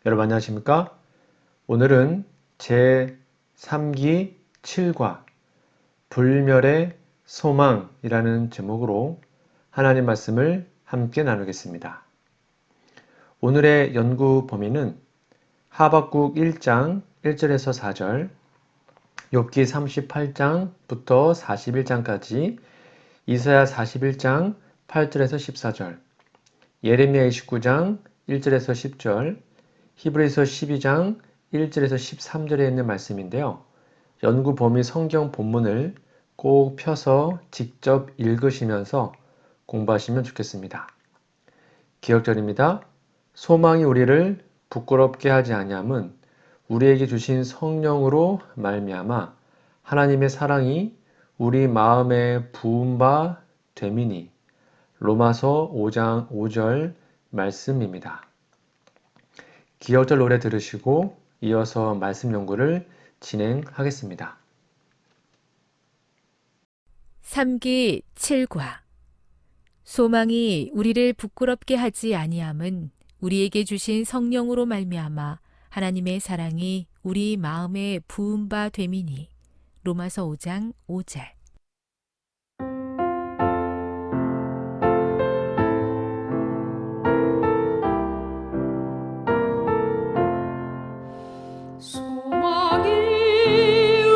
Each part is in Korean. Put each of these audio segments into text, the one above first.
여러분 안녕하십니까? 오늘은 제3기 7과 불멸의 소망이라는 제목으로 하나님 말씀을 함께 나누겠습니다. 오늘의 연구 범위는 하박국 1장 1절에서 4절, 욥기 38장부터 41장까지, 이사야 41장 8절에서 14절, 예레미야 29장 1절에서 10절, 히브리서 12장 1절에서 13절에 있는 말씀인데요. 연구 범위 성경 본문을 꼭 펴서 직접 읽으시면서 공부하시면 좋겠습니다. 기억절입니다. 소망이 우리를 부끄럽게 하지 아니함은 우리에게 주신 성령으로 말미암아 하나님의 사랑이 우리 마음에 부은 바 됨이니. 로마서 5장 5절 말씀입니다. 기억절 노래 들으시고 이어서 말씀 연구를 진행하겠습니다. 3기 7과 소망이 우리를 부끄럽게 하지 아니함은 우리에게 주신 성령으로 말미암아 하나님의 사랑이 우리 마음에 부은 바 됨이니. 로마서 5장 5절. 소망이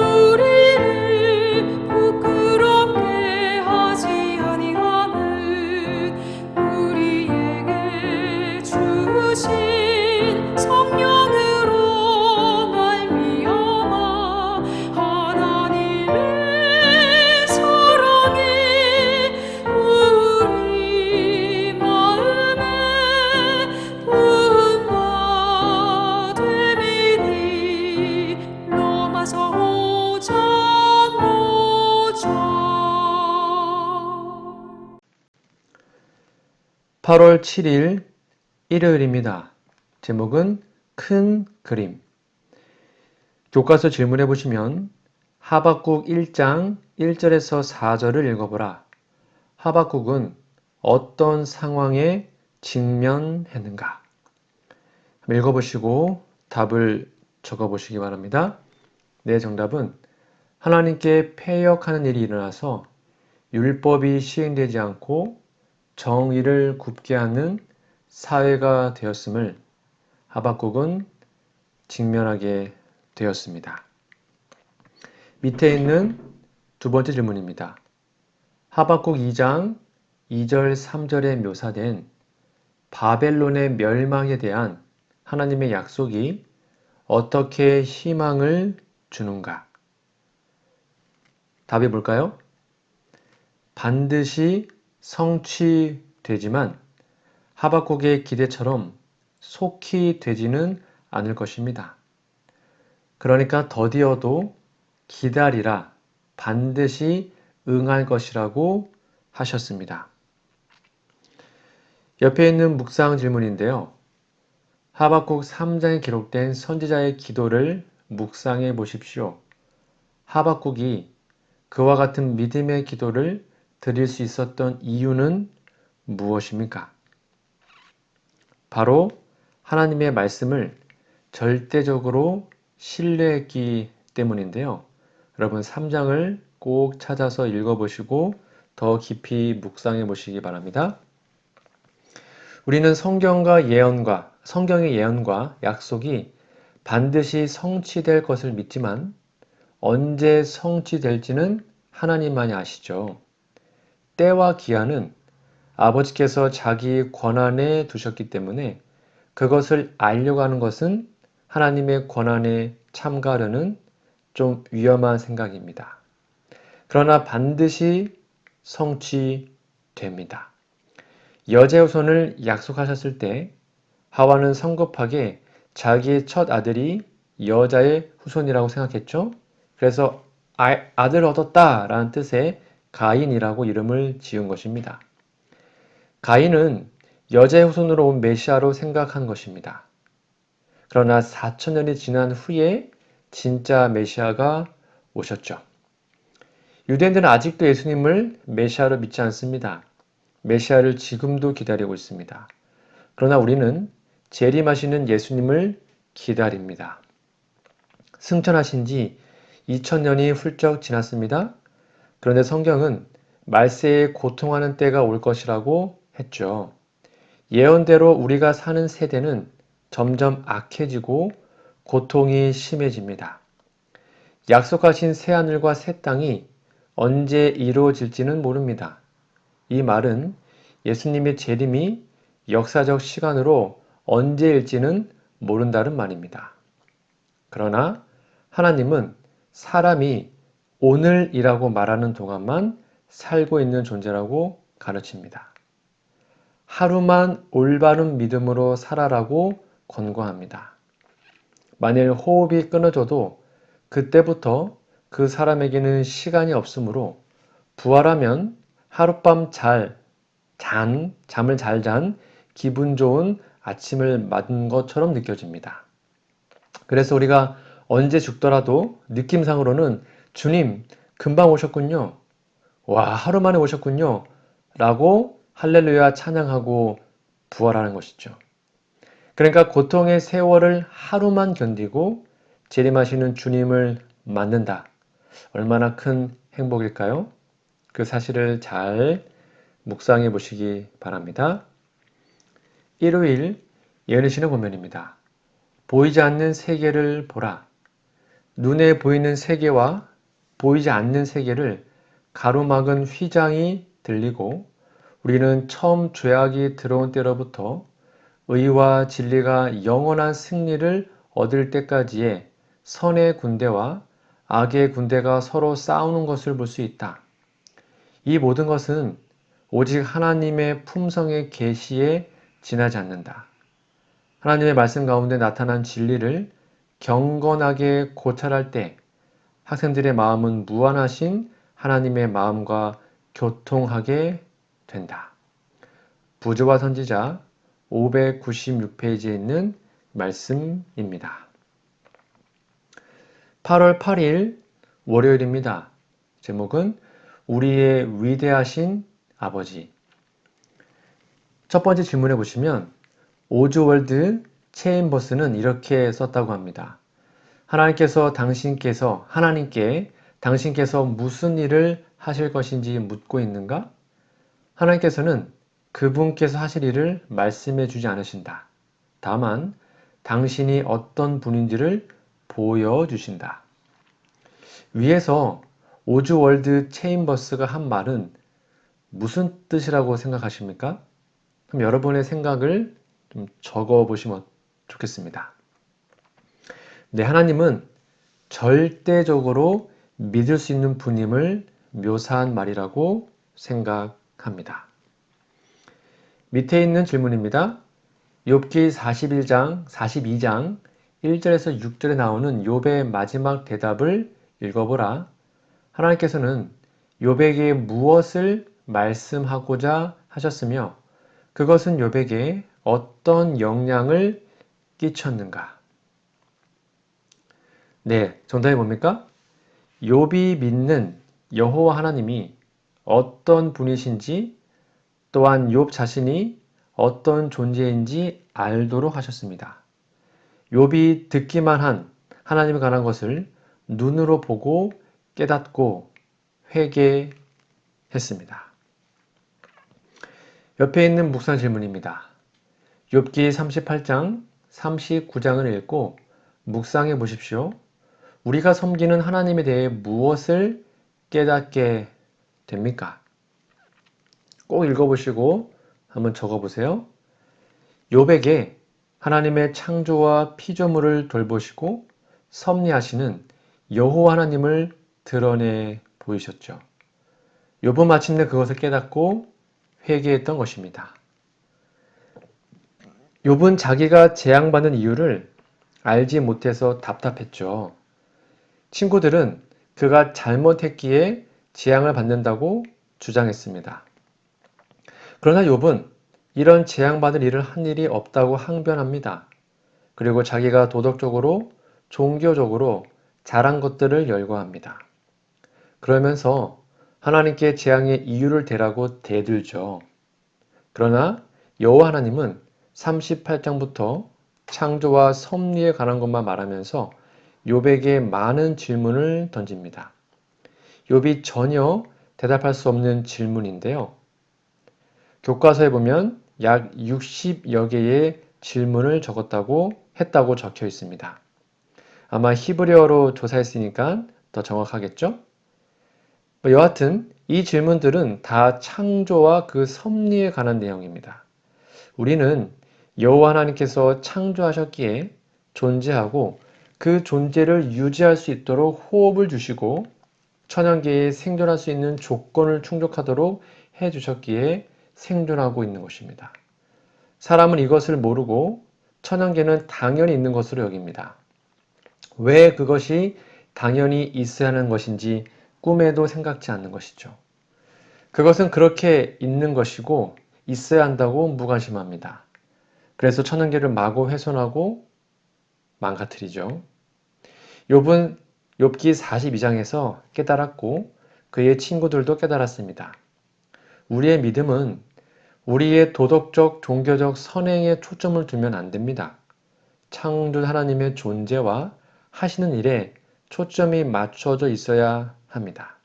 우리를 부끄럽게 하지 아니함은 우리에게 주신 성령으로 말미암아 하나님의 사랑이 우리 마음에 부은 바 됨이니. 로마서 5장 5절. 8월 7일 일요일입니다. 제목은 큰 그림. 교과서 질문해 보시면 하박국 1장 1절에서 4절을 읽어보라. 하박국은 어떤 상황에 직면했는가? 읽어보시고 답을 적어보시기 바랍니다. 네, 정답은 하나님께 패역하는 일이 일어나서 율법이 시행되지 않고 정의를 굽게 하는 사회가 되었음을 하박국은 직면하게 되었습니다. 밑에 있는 두 번째 질문입니다. 하박국 2장 2절 3절에 묘사된 바벨론의 멸망에 대한 하나님의 약속이 어떻게 희망을 주는가? 답이 뭘까요? 반드시 성취되지만 하박국의 기대처럼 속히 되지는 않을 것입니다. 그러니까 더디어도 기다리라, 반드시 응할 것이라고 하셨습니다. 옆에 있는 묵상 질문인데요. 하박국 3장에 기록된 선지자의 기도를 묵상해 보십시오. 하박국이 그와 같은 믿음의 기도를 드릴 수 있었던 이유는 무엇입니까? 바로 하나님의 말씀을 절대적으로 신뢰했기 때문인데요. 여러분 3장을 꼭 찾아서 읽어보시고 더 깊이 묵상해 보시기 바랍니다. 우리는 성경의 예언과 약속이 반드시 성취될 것을 믿지만 언제 성취될지는 하나님만이 아시죠. 때와 기한은 아버지께서 자기 권한에 두셨기 때문에 그것을 알려고 하는 것은 하나님의 권한에 참가하려는 좀 위험한 생각입니다. 그러나 반드시 성취됩니다. 여자의 후손을 약속하셨을 때 하와는 성급하게 자기의 첫 아들이 여자의 후손이라고 생각했죠. 그래서 아들을 얻었다라는 뜻의 가인이라고 이름을 지은 것입니다. 가인은 여자의 후손으로 온 메시아로 생각한 것입니다. 그러나 4,000년이 지난 후에 진짜 메시아가 오셨죠. 유대인들은 아직도 예수님을 메시아로 믿지 않습니다. 메시아를 지금도 기다리고 있습니다. 그러나 우리는 재림하시는 예수님을 기다립니다. 승천하신 지 2000년이 훌쩍 지났습니다. 그런데 성경은 말세에 고통하는 때가 올 것이라고 했죠. 예언대로 우리가 사는 세대는 점점 악해지고 고통이 심해집니다. 약속하신 새하늘과 새 땅이 언제 이루어질지는 모릅니다. 이 말은 예수님의 재림이 역사적 시간으로 언제일지는 모른다는 말입니다. 그러나 하나님은 사람이 오늘이라고 말하는 동안만 살고 있는 존재라고 가르칩니다. 하루만 올바른 믿음으로 살아라고 권고합니다. 만일 호흡이 끊어져도 그때부터 그 사람에게는 시간이 없으므로 부활하면 하룻밤 잠을 잘 잔 기분 좋은 아침을 맞은 것처럼 느껴집니다. 그래서 우리가 언제 죽더라도 느낌상으로는 주님, 금방 오셨군요. 와, 하루 만에 오셨군요. 라고 할렐루야 찬양하고 부활하는 것이죠. 그러니까 고통의 세월을 하루만 견디고 재림하시는 주님을 맞는다. 얼마나 큰 행복일까요? 그 사실을 잘 묵상해 보시기 바랍니다. 일요일 예언의 신의 본문입니다. 보이지 않는 세계를 보라. 눈에 보이는 세계와 보이지 않는 세계를 가로막은 휘장이 들리고 우리는 처음 죄악이 들어온 때로부터 의와 진리가 영원한 승리를 얻을 때까지의 선의 군대와 악의 군대가 서로 싸우는 것을 볼 수 있다. 이 모든 것은 오직 하나님의 품성의 계시에 지나지 않는다. 하나님의 말씀 가운데 나타난 진리를 경건하게 고찰할 때 학생들의 마음은 무한하신 하나님의 마음과 교통하게 된다. 부조와 선지자 596페이지에 있는 말씀입니다. 8월 8일 월요일입니다. 제목은 우리의 위대하신 아버지. 첫 번째 질문해 보시면 오즈월드 체인버스는 이렇게 썼다고 합니다. 하나님께 당신께서 무슨 일을 하실 것인지 묻고 있는가? 하나님께서는 그분께서 하실 일을 말씀해 주지 않으신다. 다만 당신이 어떤 분인지를 보여주신다. 위에서 오즈월드 체인버스가 한 말은 무슨 뜻이라고 생각하십니까? 그럼 여러분의 생각을 좀 적어 보시면 좋겠습니다. 네, 하나님은 절대적으로 믿을 수 있는 분임을 묘사한 말이라고 생각합니다. 밑에 있는 질문입니다. 욥기 42장 1절에서 6절에 나오는 욥의 마지막 대답을 읽어보라. 하나님께서는 욥에게 무엇을 말씀하고자 하셨으며 그것은 욥에게 어떤 영향을 끼쳤는가? 네, 정답이 뭡니까? 욥이 믿는 여호와 하나님이 어떤 분이신지 또한 욥 자신이 어떤 존재인지 알도록 하셨습니다. 욥이 듣기만 한 하나님에 관한 것을 눈으로 보고 깨닫고 회개했습니다. 옆에 있는 묵상 질문입니다. 욥기 38장, 39장을 읽고 묵상해 보십시오. 우리가 섬기는 하나님에 대해 무엇을 깨닫게 됩니까? 꼭 읽어보시고 한번 적어보세요. 욥에게 하나님의 창조와 피조물을 돌보시고 섭리하시는 여호와 하나님을 드러내 보이셨죠. 욥은 마침내 그것을 깨닫고 회개했던 것입니다. 욥은 자기가 재앙받는 이유를 알지 못해서 답답했죠. 친구들은 그가 잘못했기에 재앙을 받는다고 주장했습니다. 그러나 욥은 이런 재앙받을 일을 한 일이 없다고 항변합니다. 그리고 자기가 도덕적으로, 종교적으로 잘한 것들을 열거합니다. 그러면서 하나님께 재앙의 이유를 대라고 대들죠. 그러나 여호와 하나님은 38장부터 창조와 섭리에 관한 것만 말하면서 욥에게 많은 질문을 던집니다. 욥이 전혀 대답할 수 없는 질문인데요. 교과서에 보면 약 60여 개의 질문을 했다고 적혀 있습니다. 아마 히브리어로 조사했으니까 더 정확하겠죠? 여하튼 이 질문들은 다 창조와 그 섭리에 관한 내용입니다. 우리는 여호와 하나님께서 창조하셨기에 존재하고 그 존재를 유지할 수 있도록 호흡을 주시고 천연계에 생존할 수 있는 조건을 충족하도록 해주셨기에 생존하고 있는 것입니다. 사람은 이것을 모르고 천연계는 당연히 있는 것으로 여깁니다. 왜 그것이 당연히 있어야 하는 것인지 꿈에도 생각지 않는 것이죠. 그것은 그렇게 있는 것이고 있어야 한다고 무관심합니다. 그래서 천연계를 마구 훼손하고 망가뜨리죠. 욥은 욥기 42장에서 깨달았고 그의 친구들도 깨달았습니다. 우리의 믿음은 우리의 도덕적, 종교적 선행에 초점을 두면 안 됩니다. 창조 하나님의 존재와 하시는 일에 초점이 맞춰져 있어야 합니다.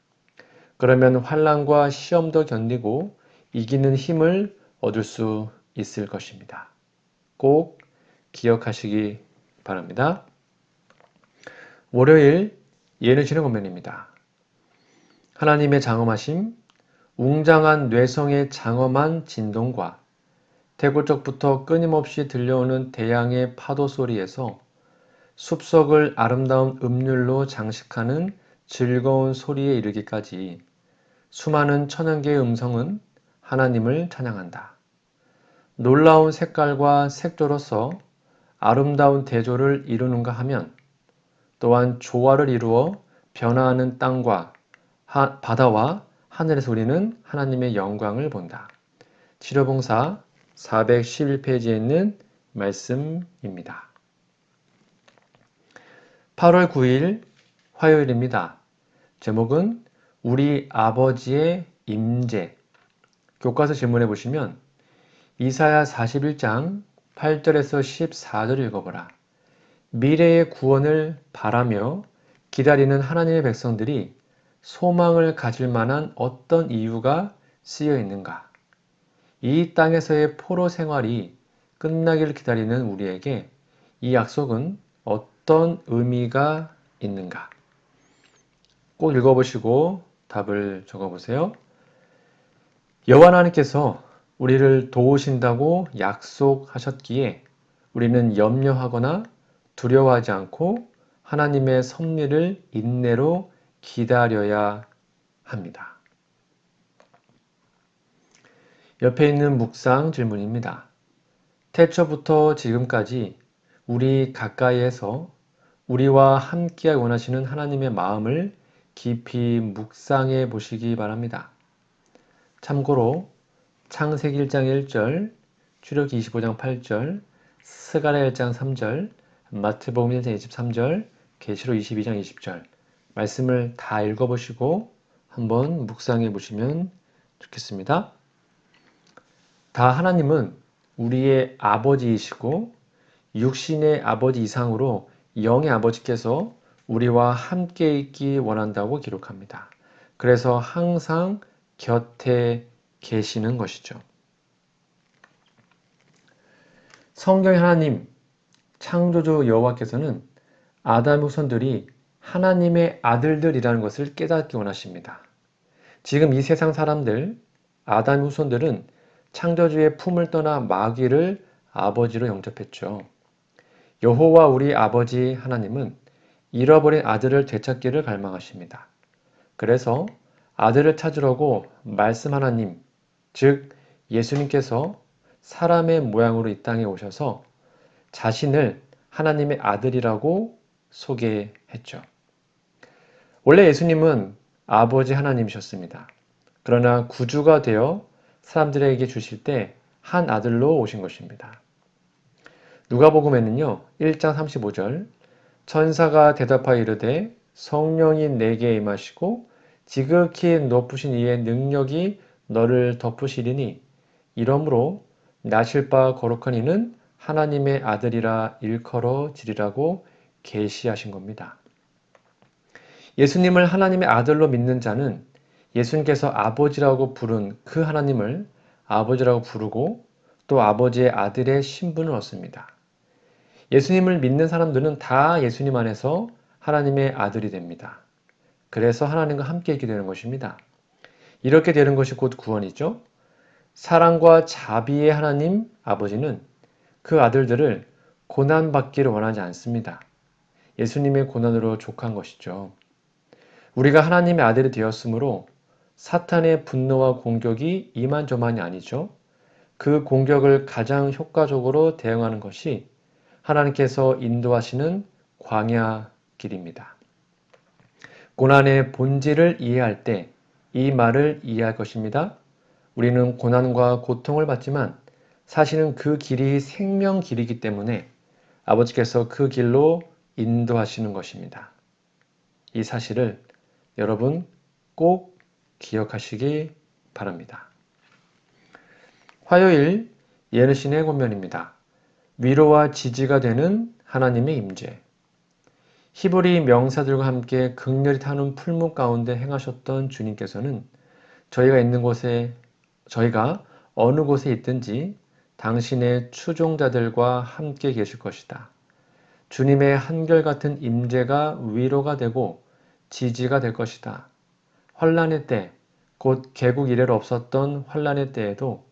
그러면 환난과 시험도 견디고 이기는 힘을 얻을 수 있을 것입니다. 꼭 기억하시기 바랍니다. 월요일 예능신의 권면입니다. 하나님의 장엄하심, 웅장한 뇌성의 장엄한 진동과 태굴적부터 끊임없이 들려오는 대양의 파도 소리에서 숲속을 아름다운 음률로 장식하는 즐거운 소리에 이르기까지 수많은 천연계의 음성은 하나님을 찬양한다. 놀라운 색깔과 색조로서 아름다운 대조를 이루는가 하면 또한 조화를 이루어 변화하는 땅과 바다와 하늘에서 우리는 하나님의 영광을 본다. 치료봉사 411페이지에 있는 말씀입니다. 8월 9일 화요일입니다. 제목은 우리 아버지의 임재. 교과서 질문해 보시면 이사야 41장 8절에서 14절 읽어보라. 미래의 구원을 바라며 기다리는 하나님의 백성들이 소망을 가질 만한 어떤 이유가 쓰여 있는가? 이 땅에서의 포로 생활이 끝나기를 기다리는 우리에게 이 약속은 어떤 의미가 있는가? 꼭 읽어보시고 답을 적어보세요. 여호와 하나님께서 우리를 도우신다고 약속하셨기에 우리는 염려하거나 두려워하지 않고 하나님의 섭리를 인내로 기다려야 합니다. 옆에 있는 묵상 질문입니다. 태초부터 지금까지 우리 가까이에서 우리와 함께하기 원하시는 하나님의 마음을 깊이 묵상해 보시기 바랍니다. 참고로 창세기 1장 1절, 출애굽기 25장 8절, 스가랴 1장 3절, 마태복음 1장 23절, 계시록 22장 20절 말씀을 다 읽어보시고 한번 묵상해 보시면 좋겠습니다. 다 하나님은 우리의 아버지이시고 육신의 아버지 이상으로 영의 아버지께서 우리와 함께 있기 원한다고 기록합니다. 그래서 항상 곁에 계시는 것이죠. 성경의 하나님, 창조주 여호와께서는 아담의 후손들이 하나님의 아들들이라는 것을 깨닫기 원하십니다. 지금 이 세상 사람들, 아담의 후손들은 창조주의 품을 떠나 마귀를 아버지로 영접했죠. 여호와 우리 아버지 하나님은 잃어버린 아들을 되찾기를 갈망하십니다. 그래서 아들을 찾으려고 말씀 하나님, 즉 예수님께서 사람의 모양으로 이 땅에 오셔서 자신을 하나님의 아들이라고 소개했죠. 원래 예수님은 아버지 하나님이셨습니다. 그러나 구주가 되어 사람들에게 주실 때 한 아들로 오신 것입니다. 누가복음에는요 1장 35절 천사가 대답하여 이르되 성령이 내게 임하시고 지극히 높으신 이의 능력이 너를 덮으시리니 이러므로 나실 바 거룩한 이는 하나님의 아들이라 일컬어지리라고 계시하신 겁니다. 예수님을 하나님의 아들로 믿는 자는 예수님께서 아버지라고 부른 그 하나님을 아버지라고 부르고 또 아버지의 아들의 신분을 얻습니다. 예수님을 믿는 사람들은 다 예수님 안에서 하나님의 아들이 됩니다. 그래서 하나님과 함께 있게 되는 것입니다. 이렇게 되는 것이 곧 구원이죠. 사랑과 자비의 하나님 아버지는 그 아들들을 고난받기를 원하지 않습니다. 예수님의 고난으로 족한 것이죠. 우리가 하나님의 아들이 되었으므로 사탄의 분노와 공격이 이만저만이 아니죠. 그 공격을 가장 효과적으로 대응하는 것이 하나님께서 인도하시는 광야 길입니다. 고난의 본질을 이해할 때 이 말을 이해할 것입니다. 우리는 고난과 고통을 받지만 사실은 그 길이 생명 길이기 때문에 아버지께서 그 길로 인도하시는 것입니다. 이 사실을 여러분 꼭 기억하시기 바랍니다. 화요일 예르신의 권면입니다. 위로와 지지가 되는 하나님의 임재. 히브리 명사들과 함께 극렬히 타는 풀무 가운데 행하셨던 주님께서는 저희가 어느 곳에 있든지 당신의 추종자들과 함께 계실 것이다. 주님의 한결같은 임재가 위로가 되고 지지가 될 것이다. 환난의 때, 곧 개국 이래로 없었던 환난의 때에도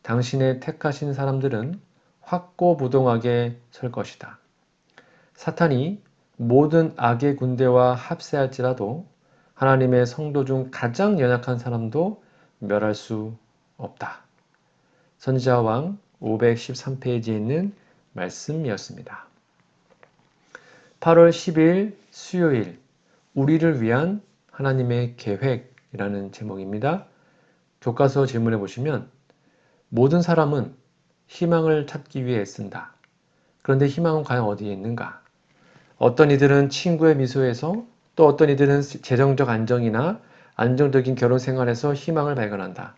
당신의 택하신 사람들은 확고부동하게 설 것이다. 사탄이 모든 악의 군대와 합세할지라도 하나님의 성도 중 가장 연약한 사람도 멸할 수 없다. 선지자 왕 513페이지에 있는 말씀이었습니다. 8월 10일 수요일 우리를 위한 하나님의 계획이라는 제목입니다. 교과서 질문해 보시면 모든 사람은 희망을 찾기 위해 애쓴다. 그런데 희망은 과연 어디에 있는가? 어떤 이들은 친구의 미소에서 또 어떤 이들은 재정적 안정이나 안정적인 결혼 생활에서 희망을 발견한다.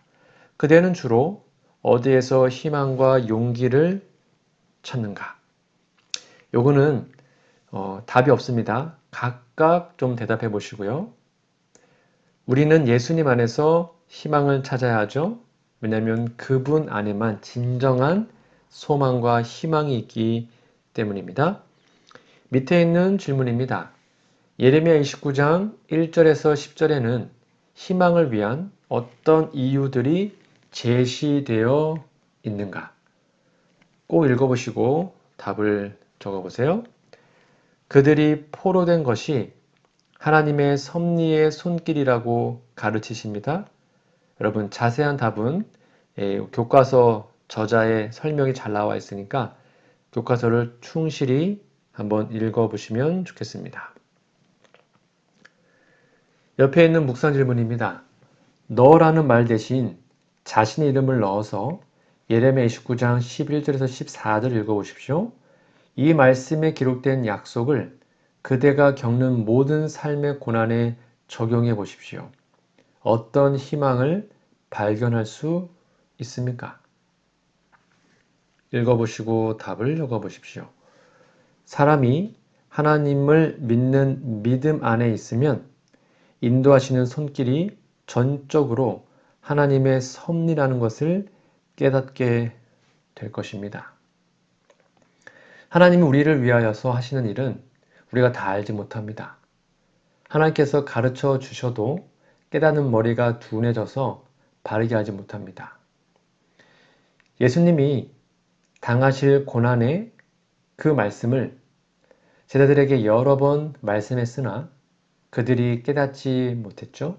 그대는 주로 어디에서 희망과 용기를 찾는가? 요거는 답이 없습니다. 각각 좀 대답해 보시고요. 우리는 예수님 안에서 희망을 찾아야 하죠. 왜냐하면 그분 안에만 진정한 소망과 희망이 있기 때문입니다. 밑에 있는 질문입니다. 예레미야 29장 1절에서 10절에는 희망을 위한 어떤 이유들이 제시되어 있는가? 꼭 읽어보시고 답을 적어보세요. 그들이 포로된 것이 하나님의 섭리의 손길이라고 가르치십니다. 여러분 자세한 답은 교과서 저자의 설명이 잘 나와 있으니까 교과서를 충실히 한번 읽어보시면 좋겠습니다. 옆에 있는 묵상 질문입니다. 너라는 말 대신 자신의 이름을 넣어서 예레미야 29장 11절에서 14절 읽어보십시오. 이 말씀에 기록된 약속을 그대가 겪는 모든 삶의 고난에 적용해 보십시오. 어떤 희망을 발견할 수 있습니까? 읽어보시고 답을 적어보십시오. 사람이 하나님을 믿는 믿음 안에 있으면 인도하시는 손길이 전적으로 하나님의 섭리라는 것을 깨닫게 될 것입니다. 하나님이 우리를 위하여서 하시는 일은 우리가 다 알지 못합니다. 하나님께서 가르쳐 주셔도 깨닫는 머리가 둔해져서 바르게 하지 못합니다. 예수님이 당하실 고난의 그 말씀을 제자들에게 여러 번 말씀했으나 그들이 깨닫지 못했죠.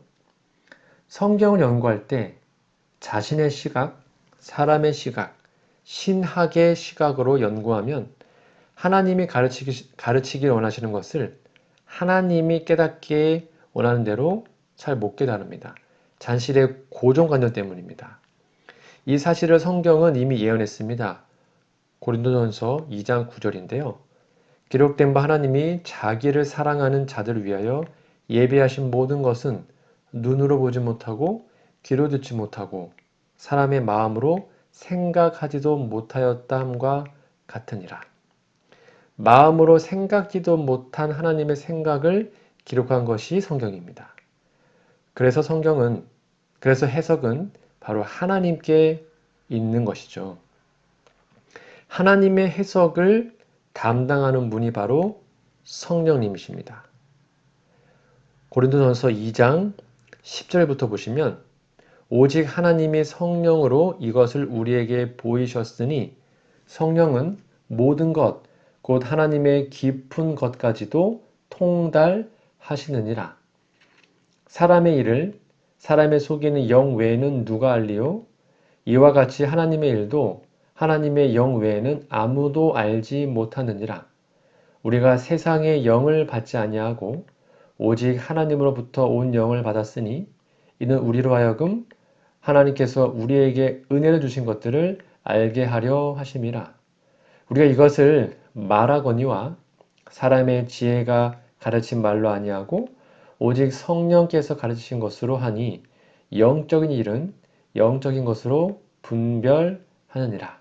성경을 연구할 때 자신의 시각, 사람의 시각, 신학의 시각으로 연구하면 하나님이 가르치길 원하시는 것을 하나님이 깨닫게 원하는 대로 잘 못 깨달습니다. 잔실의 고정관념 때문입니다. 이 사실을 성경은 이미 예언했습니다. 고린도전서 2장 9절인데요. 기록된 바 하나님이 자기를 사랑하는 자들을 위하여 예비하신 모든 것은 눈으로 보지 못하고 귀로 듣지 못하고 사람의 마음으로 생각하지도 못하였다 함과 같으니라. 마음으로 생각지도 못한 하나님의 생각을 기록한 것이 성경입니다. 그래서 해석은 바로 하나님께 있는 것이죠. 하나님의 해석을 담당하는 분이 바로 성령님이십니다. 고린도전서 2장 10절부터 보시면 오직 하나님이 성령으로 이것을 우리에게 보이셨으니 성령은 모든 것, 곧 하나님의 깊은 것까지도 통달하시느니라. 사람의 일을 사람의 속이는 영 외에는 누가 알리요? 이와 같이 하나님의 일도 하나님의 영 외에는 아무도 알지 못하느니라. 우리가 세상의 영을 받지 아니하고 오직 하나님으로부터 온 영을 받았으니 이는 우리로 하여금 하나님께서 우리에게 은혜를 주신 것들을 알게 하려 하심이라. 우리가 이것을 말하거니와 사람의 지혜가 가르친 말로 아니하고 오직 성령께서 가르치신 것으로 하니 영적인 일은 영적인 것으로 분별하느니라.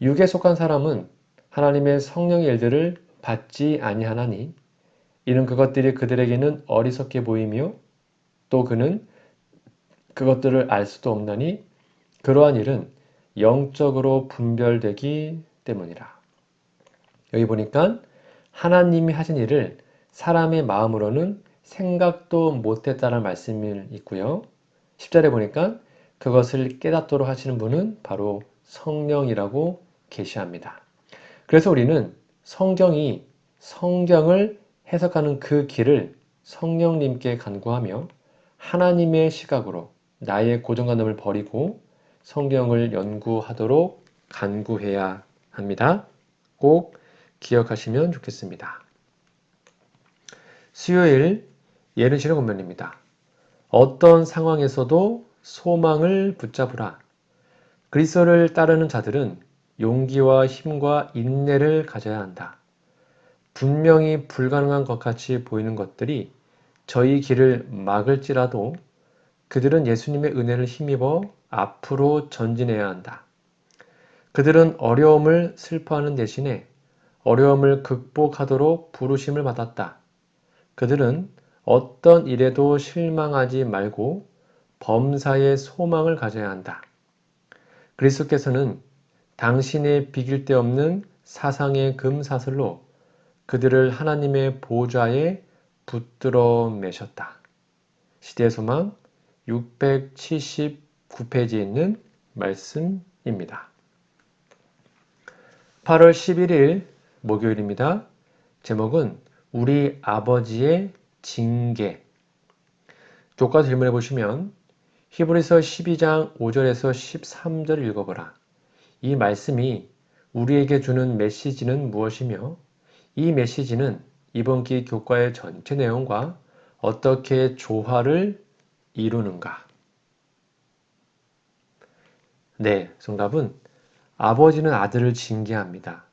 육에 속한 사람은 하나님의 성령의 일들을 받지 아니하나니 이는 그것들이 그들에게는 어리석게 보이며 또 그는 그것들을 알 수도 없나니 그러한 일은 영적으로 분별되기 때문이라. 여기 보니까 하나님이 하신 일을 사람의 마음으로는 생각도 못했다는 말씀이 있고요. 10절에 보니까 그것을 깨닫도록 하시는 분은 바로 성령이라고 계시합니다. 그래서 우리는 성경을 해석하는 그 길을 성령님께 간구하며 하나님의 시각으로 나의 고정관념을 버리고 성경을 연구하도록 간구해야 합니다. 꼭 기억하시면 좋겠습니다. 수요일 예는 실현 권면입니다. 어떤 상황에서도 소망을 붙잡으라. 그리스도를 따르는 자들은 용기와 힘과 인내를 가져야 한다. 분명히 불가능한 것 같이 보이는 것들이 저희 길을 막을지라도 그들은 예수님의 은혜를 힘입어 앞으로 전진해야 한다. 그들은 어려움을 슬퍼하는 대신에 어려움을 극복하도록 부르심을 받았다. 그들은 어떤 일에도 실망하지 말고 범사에 소망을 가져야 한다. 그리스도께서는 당신의 비길 데 없는 사상의 금사슬로 그들을 하나님의 보좌에 붙들어 매셨다. 시대의 소망 679페이지에 있는 말씀입니다. 8월 11일 목요일입니다. 제목은 우리 아버지의 징계. 교과 질문해 보시면 히브리서 12장 5절에서 13절을 읽어보라. 이 말씀이 우리에게 주는 메시지는 무엇이며 이 메시지는 이번 기 교과의 전체 내용과 어떻게 조화를 이루는가? 네, 정답은 아버지는 아들을 징계합니다.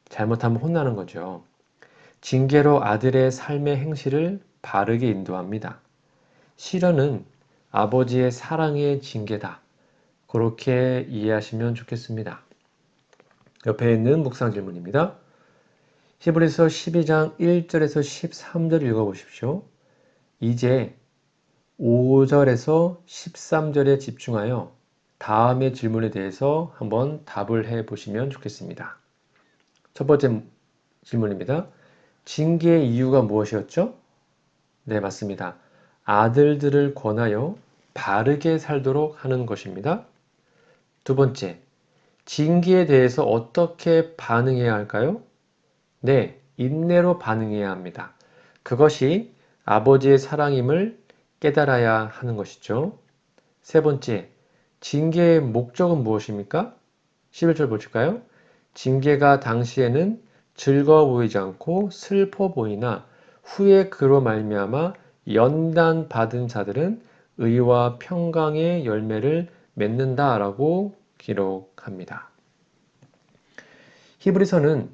잘못하면 혼나는 거죠. 징계로 아들의 삶의 행실을 바르게 인도합니다. 시련은 아버지의 사랑의 징계다. 그렇게 이해하시면 좋겠습니다. 옆에 있는 묵상 질문입니다. 히브리서 12장 1절에서 13절 읽어보십시오. 이제 5절에서 13절에 집중하여 다음의 질문에 대해서 한번 답을 해보시면 좋겠습니다. 첫 번째 질문입니다. 징계의 이유가 무엇이었죠? 네, 맞습니다. 아들들을 권하여 바르게 살도록 하는 것입니다. 두 번째, 징계에 대해서 어떻게 반응해야 할까요? 네, 인내로 반응해야 합니다. 그것이 아버지의 사랑임을 깨달아야 하는 것이죠. 세 번째, 징계의 목적은 무엇입니까? 11절 보실까요? 징계가 당시에는 즐거워 보이지 않고 슬퍼 보이나 후에 그로 말미암아 연단 받은 자들은 의와 평강의 열매를 맺는다라고 기록합니다. 히브리서는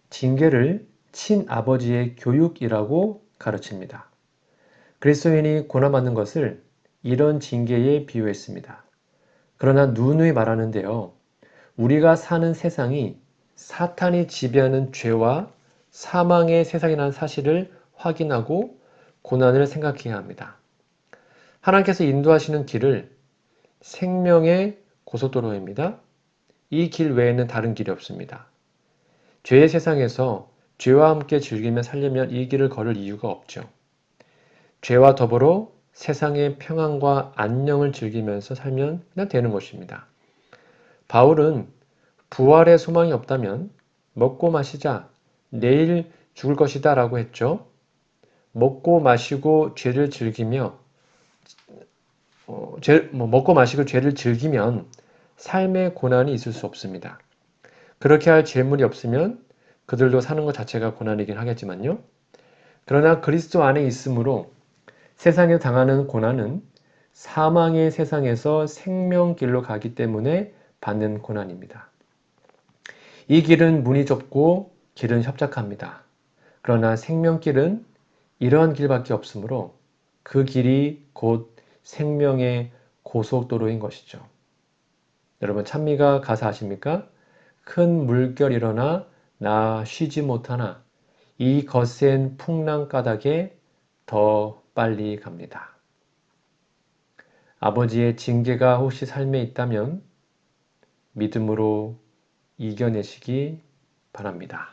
징계를 친아버지의 교육이라고 가르칩니다. 그리스도인이 고난받는 것을 이런 징계에 비유했습니다. 그러나 누누이 말하는데요. 우리가 사는 세상이 사탄이 지배하는 죄와 사망의 세상이라는 사실을 확인하고 고난을 생각해야 합니다. 하나님께서 인도하시는 길을 생명의 고속도로입니다. 이 길 외에는 다른 길이 없습니다. 죄의 세상에서 죄와 함께 즐기며 살려면 이 길을 걸을 이유가 없죠. 죄와 더불어 세상의 평안과 안녕을 즐기면서 살면 그냥 되는 것입니다. 바울은 부활의 소망이 없다면 먹고 마시자, 내일 죽을 것이다 라고 했죠. 먹고 마시고 죄를 즐기며 먹고 마시고 죄를 즐기면 삶의 고난이 있을 수 없습니다. 그렇게 할 재물이 없으면 그들도 사는 것 자체가 고난이긴 하겠지만요. 그러나 그리스도 안에 있으므로 세상에 당하는 고난은 사망의 세상에서 생명길로 가기 때문에 받는 고난입니다. 이 길은 문이 좁고 길은 협착합니다. 그러나 생명길은 이러한 길밖에 없으므로 그 길이 곧 생명의 고속도로인 것이죠. 여러분 찬미가 가사 아십니까? 큰 물결 일어나 나 쉬지 못하나 이 거센 풍랑 까닭에 더 빨리 갑니다. 아버지의 징계가 혹시 삶에 있다면 믿음으로 이겨내시기 바랍니다.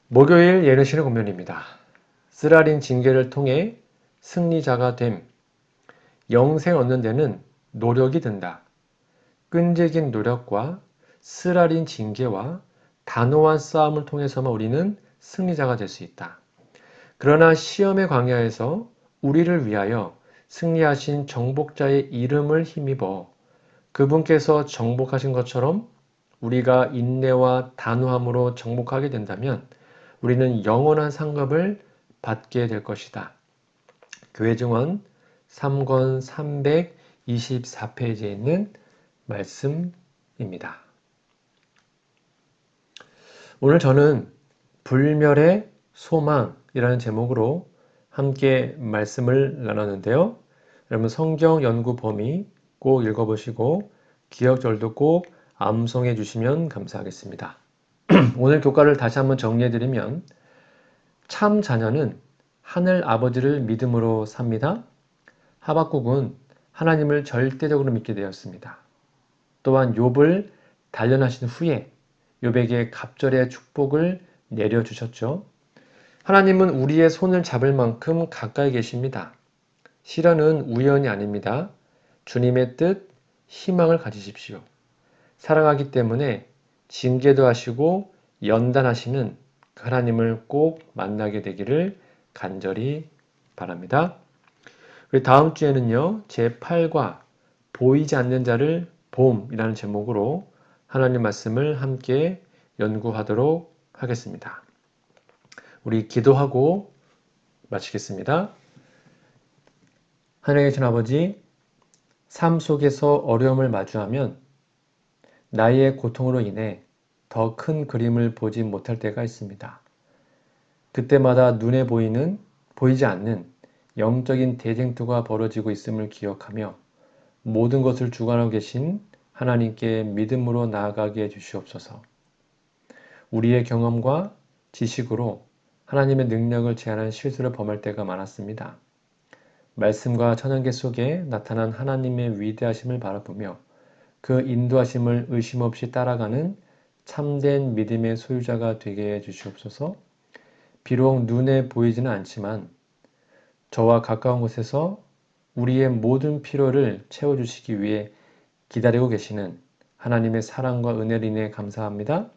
목요일 예능신의 권면입니다. 쓰라린 징계를 통해 승리자가 됨. 영생 얻는 데는 노력이 든다. 끈질긴 노력과 쓰라린 징계와 단호한 싸움을 통해서만 우리는 승리자가 될 수 있다. 그러나 시험의 광야에서 우리를 위하여 승리하신 정복자의 이름을 힘입어 그분께서 정복하신 것처럼 우리가 인내와 단호함으로 정복하게 된다면 우리는 영원한 상급을 받게 될 것이다. 교회 증언 3권 324페이지에 있는 말씀입니다. 오늘 저는 불멸의 소망이라는 제목으로 함께 말씀을 나눴는데요. 여러분 성경 연구 범위 꼭 읽어보시고 기억절도 꼭 암송해 주시면 감사하겠습니다. 오늘 교과를 다시 한번 정리해드리면 참 자녀는 하늘 아버지를 믿음으로 삽니다. 하박국은 하나님을 절대적으로 믿게 되었습니다. 또한 욥을 단련하신 후에 욥에게 갑절의 축복을 내려주셨죠. 하나님은 우리의 손을 잡을 만큼 가까이 계십니다. 시련은 우연이 아닙니다. 주님의 뜻, 희망을 가지십시오. 사랑하기 때문에 징계도 하시고 연단하시는 하나님을 꼭 만나게 되기를 간절히 바랍니다. 우리 다음 주에는요, 제8과 보이지 않는 자를 봄이라는 제목으로 하나님 말씀을 함께 연구하도록 하겠습니다. 우리 기도하고 마치겠습니다. 하늘에 계신 아버지, 삶 속에서 어려움을 마주하면 나의 고통으로 인해 더 큰 그림을 보지 못할 때가 있습니다. 그때마다 눈에 보이지 않는 영적인 대쟁투가 벌어지고 있음을 기억하며 모든 것을 주관하고 계신 하나님께 믿음으로 나아가게 해주시옵소서. 우리의 경험과 지식으로 하나님의 능력을 제한한 실수를 범할 때가 많았습니다. 말씀과 천연계 속에 나타난 하나님의 위대하심을 바라보며 그 인도하심을 의심 없이 따라가는 참된 믿음의 소유자가 되게 해주시옵소서. 비록 눈에 보이지는 않지만 저와 가까운 곳에서 우리의 모든 필요를 채워주시기 위해 기다리고 계시는 하나님의 사랑과 은혜를 인해 감사합니다.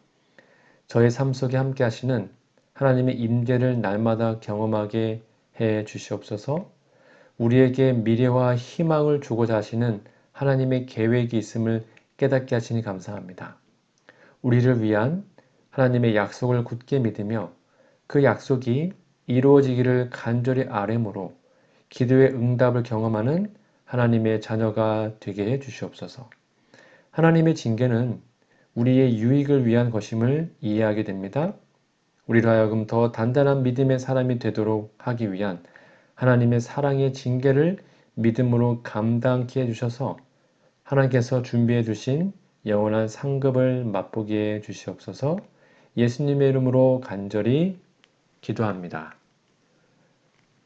저의 삶 속에 함께 하시는 하나님의 임재를 날마다 경험하게 해 주시옵소서. 우리에게 미래와 희망을 주고자 하시는 하나님의 계획이 있음을 깨닫게 하시니 감사합니다. 우리를 위한 하나님의 약속을 굳게 믿으며 그 약속이 이루어지기를 간절히 아뢰므로 기도의 응답을 경험하는 하나님의 자녀가 되게 해 주시옵소서. 하나님의 징계는 우리의 유익을 위한 것임을 이해하게 됩니다. 우리로 하여금 더 단단한 믿음의 사람이 되도록 하기 위한 하나님의 사랑의 징계를 믿음으로 감당케 해주셔서 하나님께서 준비해 주신 영원한 상급을 맛보게 해 주시옵소서. 예수님의 이름으로 간절히 기도합니다.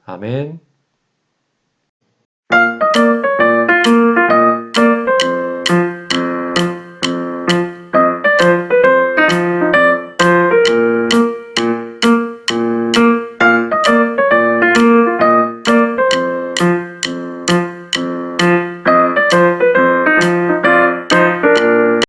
아멘.